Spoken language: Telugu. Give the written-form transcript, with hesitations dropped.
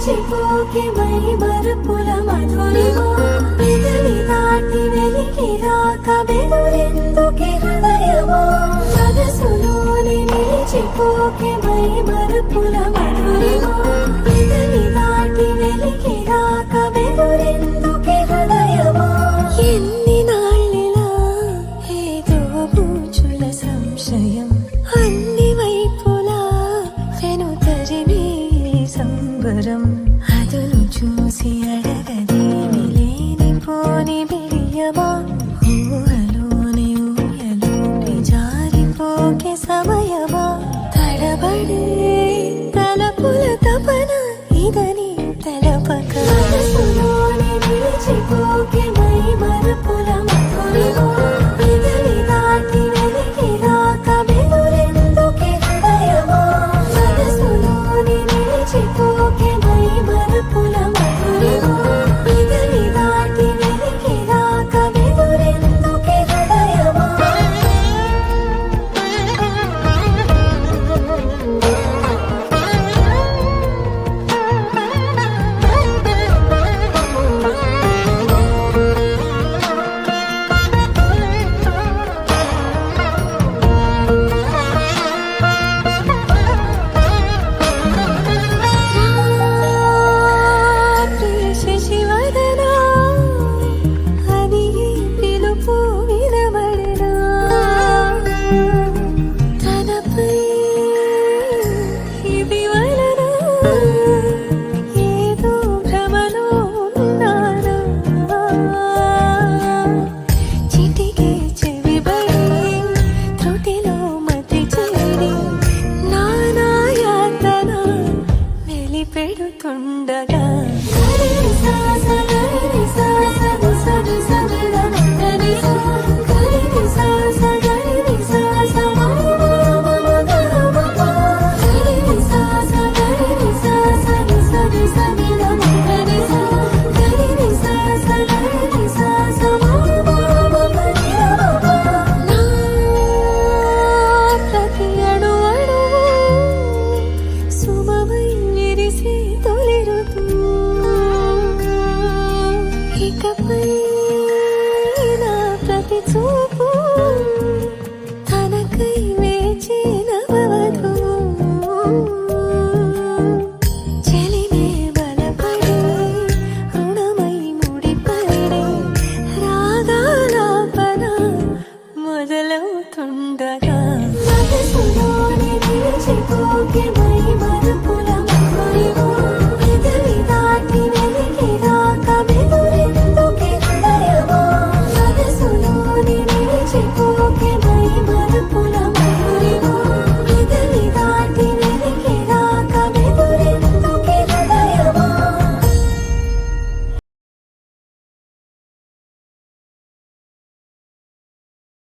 నిలిచిపోకే మై మరుపుల మధురిమా పెదవి దాటి వెలికి రాక బెదురెందుకే హృదయమా మనసులోని నిలిచిపోకే మై మరుపుల మధురిమా పెదవి దాటి వెలికి రాక బెదురెందుకే హృదయమా ఎన్ని నాళ్ళిలా ఏదో బూచుల సంశయం అన్ని వైపులా వెను తరిమే సంబరం అదును చూసి అడగదేమి లేనిపోని బిడియమా ఊహలోని ఊయలోని జారిపోకే సమయమా తడబడే తలపుల తపన ఇదని తలపక మనసులోని నిలిచిపోకే మై మరుపుల మధురిమా పెదవి దాటి వెలికి రాక బెదురెందుకే హృదయమా మనసులోని నిలిచిపోకే మై మరుపుల మధురిమా పెదవి దాటి వెలికి రాక బెదురెందుకే హృదయమా శశివదనా అది పిలుపు వినబడనా తనపై ఇది వలనా ఏదో భ్రమలో ఉన్నానా చిటికే చెవిబడి త్రుటిలో మతి చేరి నానా యాతన వెలిపెడుతుండగా